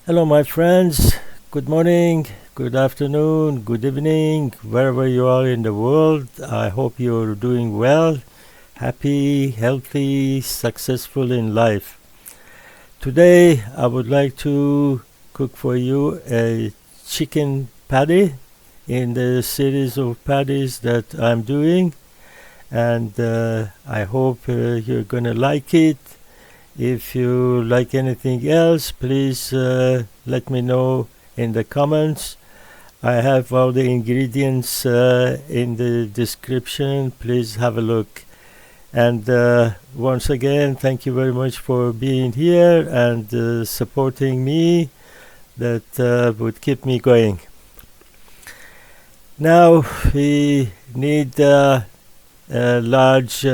Hello, my friends. Good morning, good afternoon, good evening, wherever you are in the world. I hope you're doing well, happy, healthy, successful in life. Today, I would like to cook for you a chicken patty in the series of patties that I'm doing, and I hope you're gonna like it. If you like anything else, please let me know in the comments. I have all the ingredients in the description. Please have a look. And once again, thank you very much for being here and supporting me. That would keep me going. Now we need a large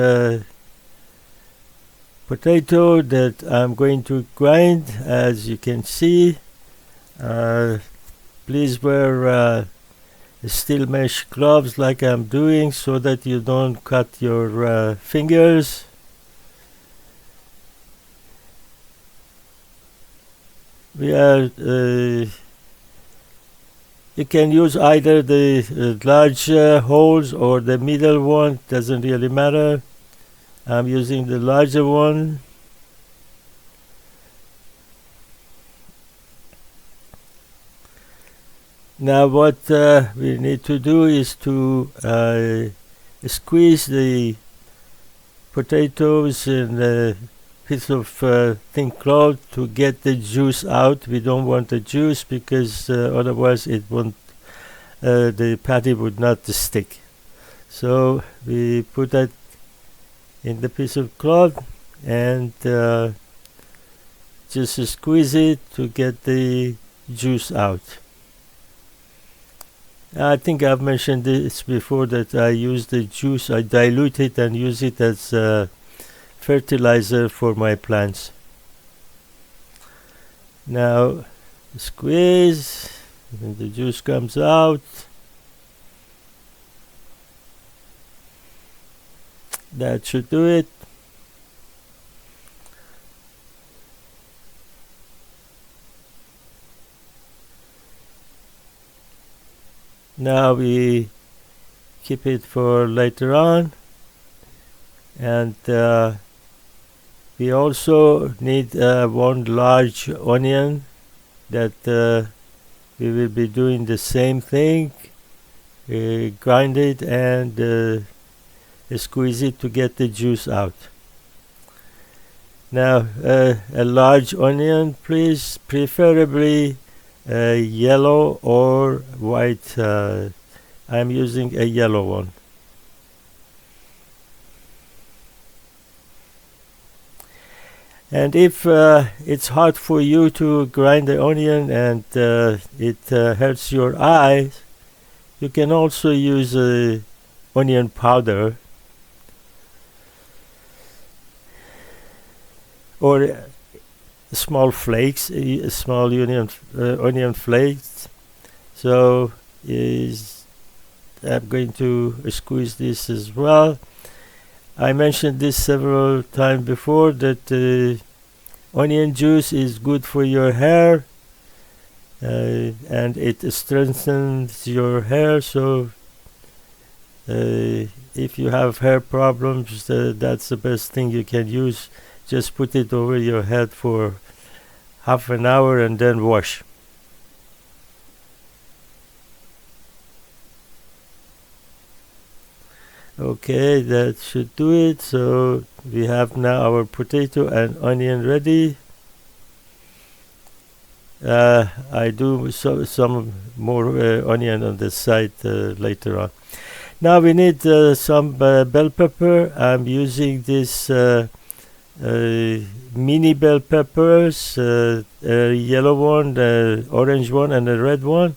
potato that I'm going to grind, as you can see. Please wear steel mesh gloves like I'm doing so that you don't cut your fingers. You can use either the large holes or the middle one, doesn't really matter. I'm using the larger one. Now what we need to do is to squeeze the potatoes in a piece of thin cloth to get the juice out. We don't want the juice because otherwise it won't, the patty would not stick. So we put that in the piece of cloth and just squeeze it to get the juice out. I think I've mentioned this before that I use the juice, I dilute it and use it as fertilizer for my plants. Now squeeze and the juice comes out. That should do it. Now we keep it for later on, and we also need one large onion that we will be doing the same thing. Grind it and squeeze it to get the juice out. Now a large onion, please, preferably yellow or white. I'm using a yellow one. And if it's hard for you to grind the onion and it hurts your eyes, you can also use onion powder or small flakes, small onion flakes. So I'm going to squeeze this as well. I mentioned this several times before that onion juice is good for your hair and it strengthens your hair. So if you have hair problems, that's the best thing you can use. Just put it over your head for half an hour and then wash. Okay, that should do it. So we have now our potato and onion ready. I do some more onion on the side later on. Now we need some bell pepper. I'm using this mini bell peppers, a yellow one, the orange one, and a red one.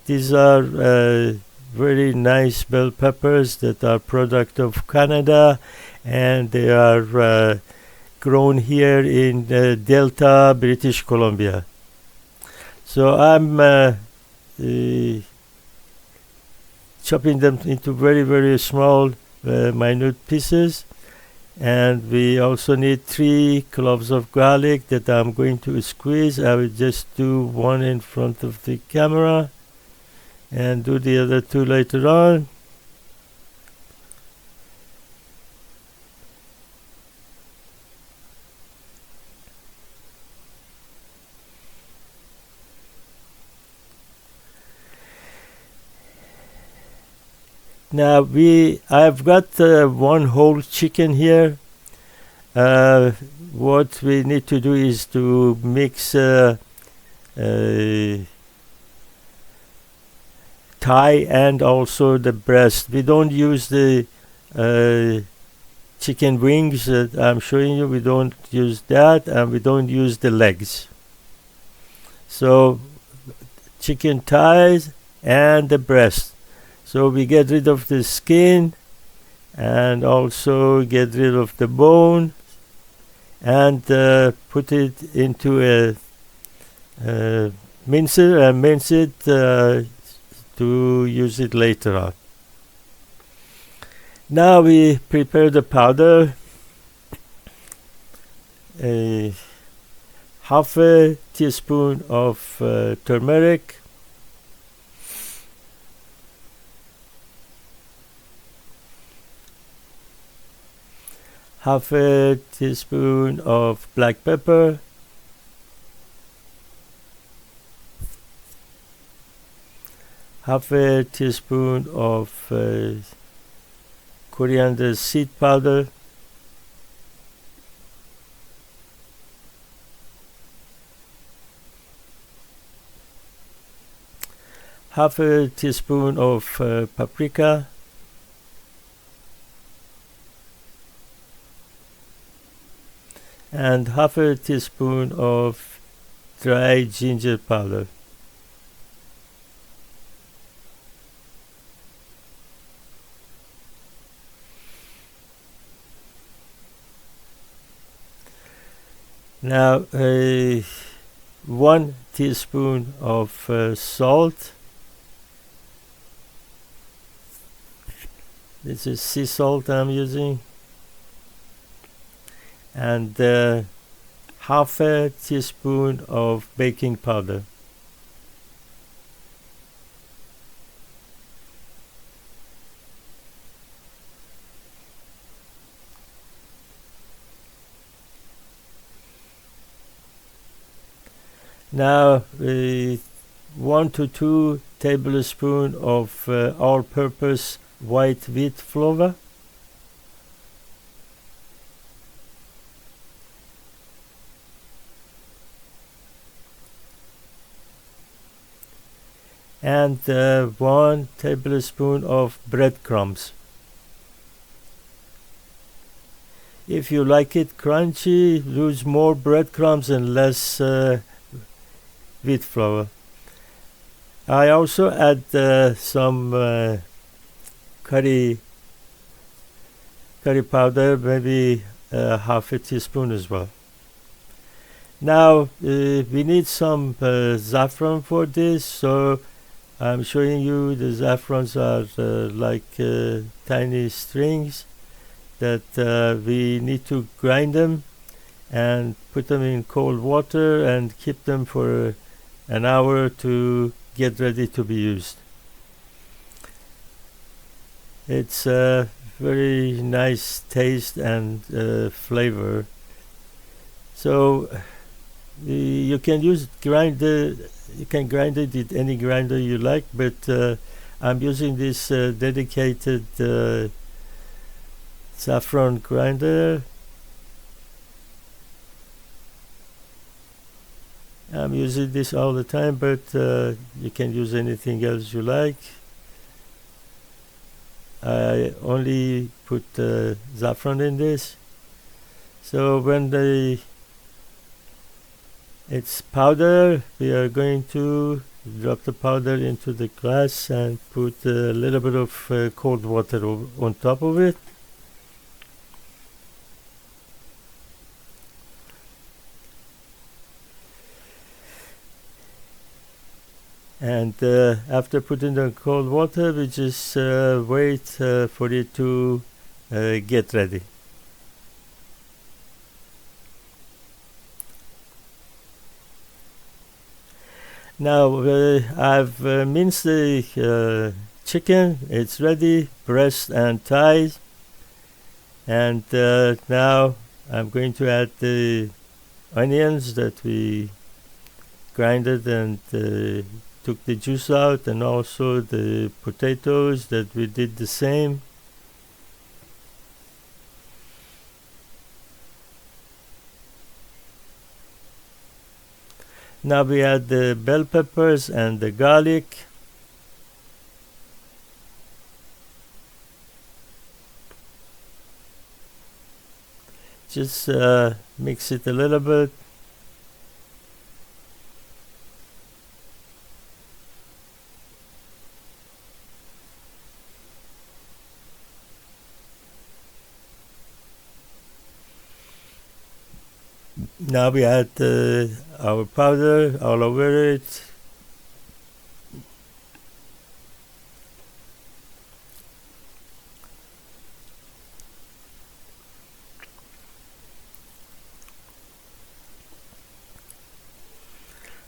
These are very nice bell peppers that are product of Canada, and they are grown here in Delta, British Columbia. So I'm chopping them into very, very small, minute pieces. And we also need 3 cloves of garlic that I'm going to squeeze. I will just do one in front of the camera and do the other 2 later on. Now I've got 1 whole chicken here. What we need to do is to mix thigh and also the breast. We don't use the chicken wings that I'm showing you. We don't use that, and we don't use the legs. So chicken thighs and the breast. So we get rid of the skin and also get rid of the bone and put it into a mincer and mince it to use it later on. Now we prepare the powder. Half a teaspoon of turmeric, half a teaspoon of black pepper, half a teaspoon of coriander seed powder, half a teaspoon of paprika, and half a teaspoon of dry ginger powder. Now 1 teaspoon of salt. This is sea salt I'm using. And half a teaspoon of baking powder. Now 1 to 2 tablespoons of all-purpose white wheat flour. And 1 tablespoon of breadcrumbs. If you like it crunchy, use more breadcrumbs and less wheat flour. I also add some curry powder, maybe half a teaspoon as well. Now we need some saffron for this, so I'm showing you the saffrons are like tiny strings that we need to grind them and put them in cold water and keep them for an hour to get ready to be used. It's a very nice taste and flavor. So you can grind it with any grinder you like, but I'm using this dedicated saffron grinder. I'm using this all the time, but you can use anything else you like. I only put saffron in this. So when it's powder, we are going to drop the powder into the glass and put a little bit of cold water on top of it. And after putting the cold water, we just wait for it to get ready. Now I've minced the chicken. It's ready, breast and thighs. And now I'm going to add the onions that we grinded and took the juice out, and also the potatoes that we did the same. Now we add the bell peppers and the garlic. Just mix it a little bit. Now we add our powder all over it.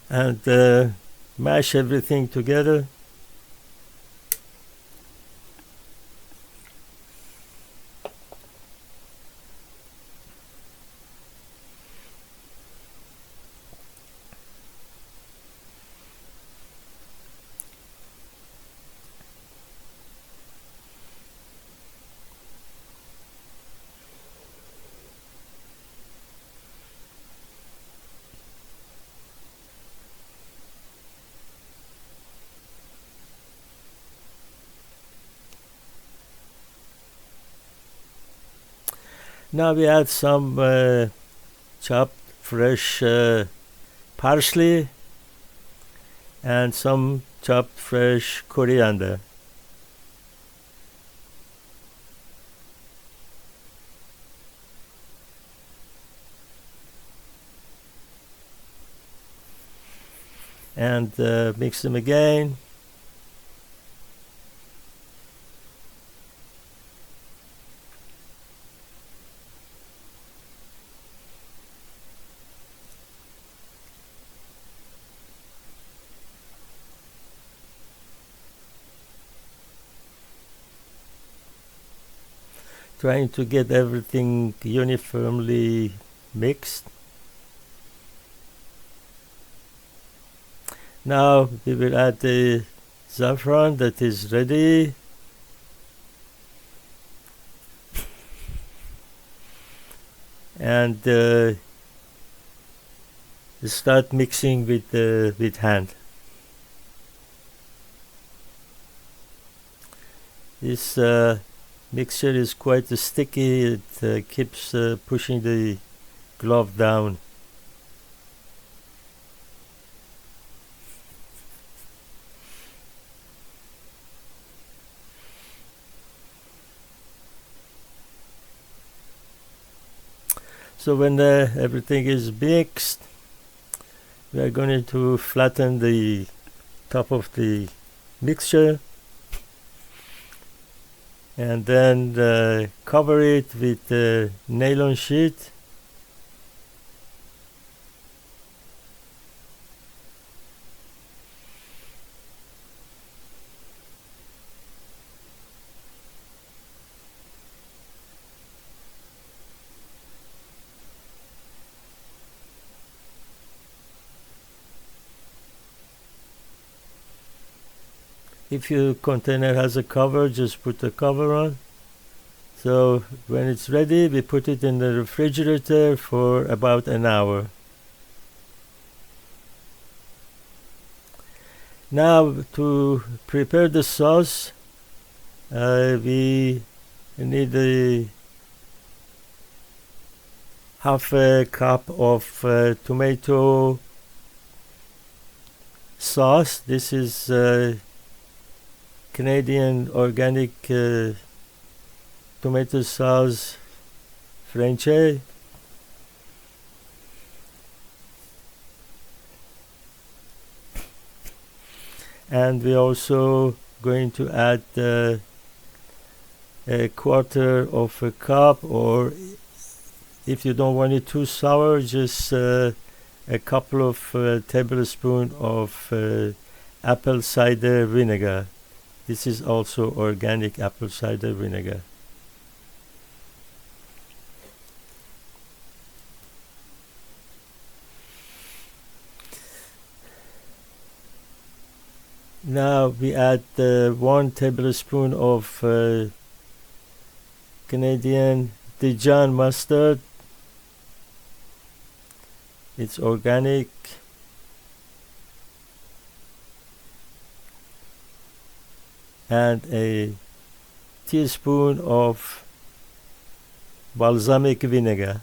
And mash everything together. Now we add some chopped fresh parsley and some chopped fresh coriander. And mix them again. Trying to get everything uniformly mixed. Now we will add the saffron that is ready. And start mixing with hand. This mixture is quite sticky. It keeps pushing the glove down. So when everything is mixed, we are going to flatten the top of the mixture. And then cover it with a nylon sheet. If your container has a cover, just put the cover on. So when it's ready, we put it in the refrigerator for about an hour. Now to prepare the sauce, we need a half a cup of tomato sauce. This is Canadian organic tomato sauce French. And we're also going to add a quarter of a cup, or if you don't want it too sour, just a couple of tablespoons of apple cider vinegar. This is also organic apple cider vinegar. Now we add 1 tablespoon of Canadian Dijon mustard. It's organic. And a teaspoon of balsamic vinegar.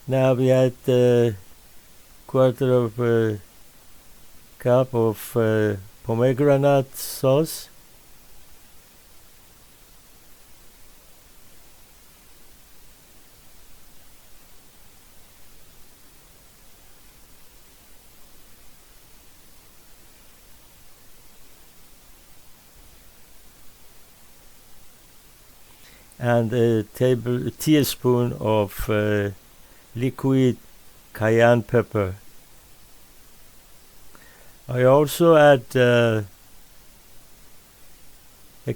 Now we add a quarter of a cup of pomegranate sauce. And a teaspoon of liquid cayenne pepper. I also add a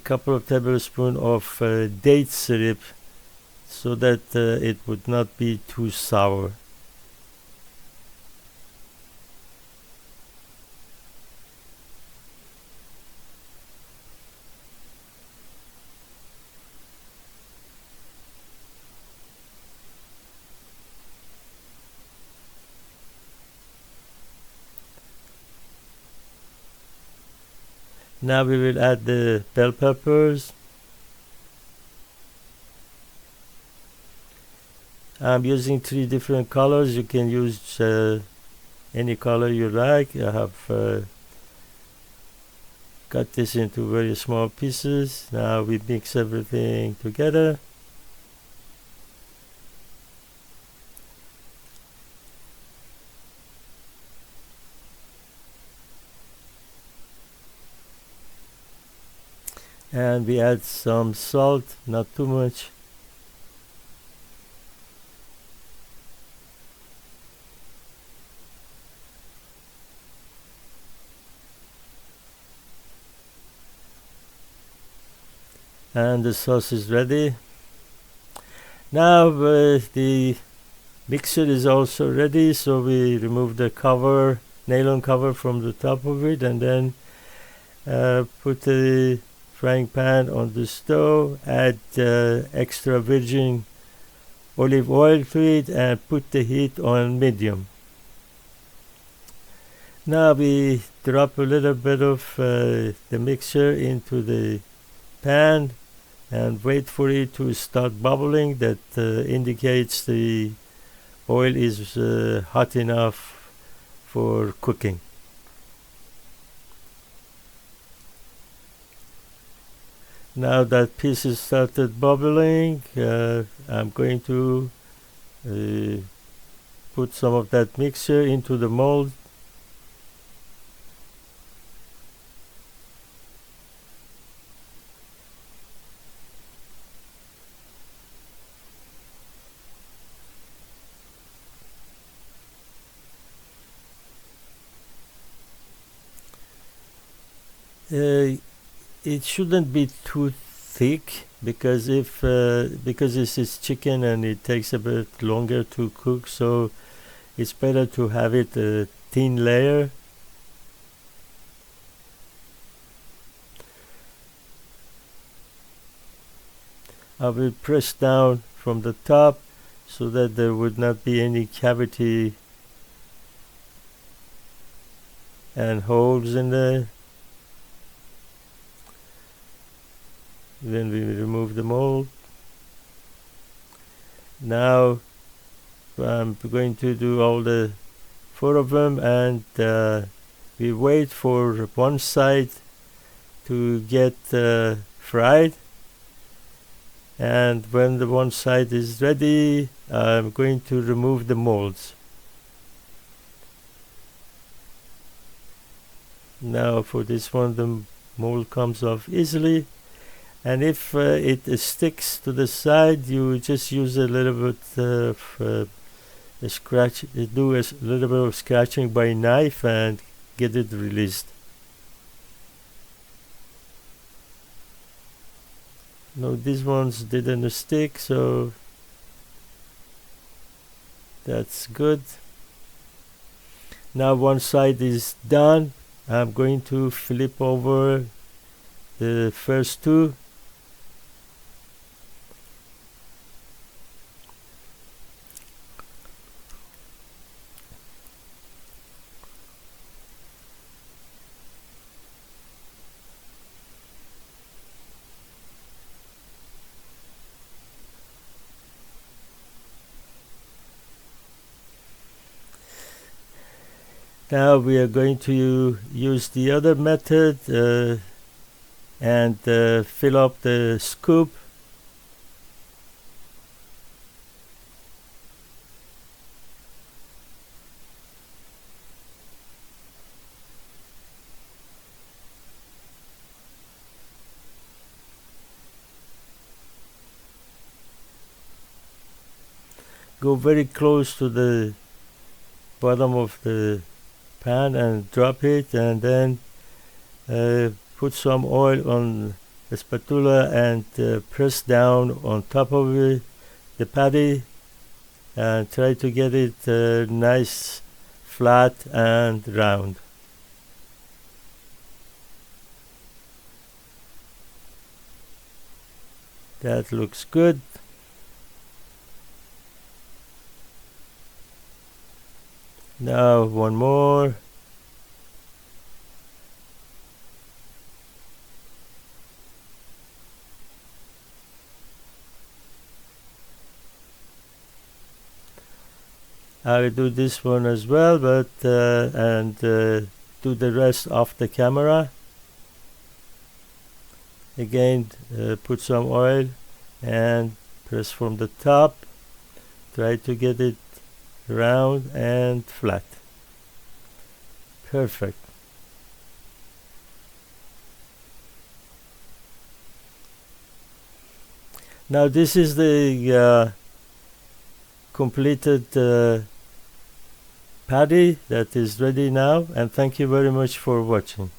couple of tablespoons of date syrup so that it would not be too sour. Now we will add the bell peppers. I'm using 3 different colors. You can use any color you like. I have cut this into very small pieces. Now we mix everything together. And we add some salt, not too much. And the sauce is ready. Now the mixture is also ready, so we remove the cover, nylon cover from the top of it, and then put the frying pan on the stove, add extra virgin olive oil to it, and put the heat on medium. Now we drop a little bit of the mixture into the pan and wait for it to start bubbling. That indicates the oil is hot enough for cooking. Now that piece has started bubbling, I'm going to put some of that mixture into the mold. It shouldn't be too thick because because this is chicken and it takes a bit longer to cook, so it's better to have it a thin layer. I will press down from the top so that there would not be any cavity and holes in there. Then we remove the mold. Now I'm going to do all the 4 of them, and we wait for one side to get fried, and when the one side is ready, I'm going to remove the molds. Now for this one, the mold comes off easily, and if it sticks to the side, you just use a little bit of do a little bit of scratching by knife and get it released. No, these ones didn't stick, so that's good. Now one side is done. I'm going to flip over the first two. Now we are going to use the other method and fill up the scoop. Go very close to the bottom of the pan and drop it, and then put some oil on the spatula and press down on top of it, the patty, and try to get it nice, flat and round. That looks good. Now one more. I'll do this one as well, but do the rest off the camera. Again, put some oil and press from the top. Try to get it round and flat. Perfect. Now this is the completed patty that is ready now, and thank you very much for watching.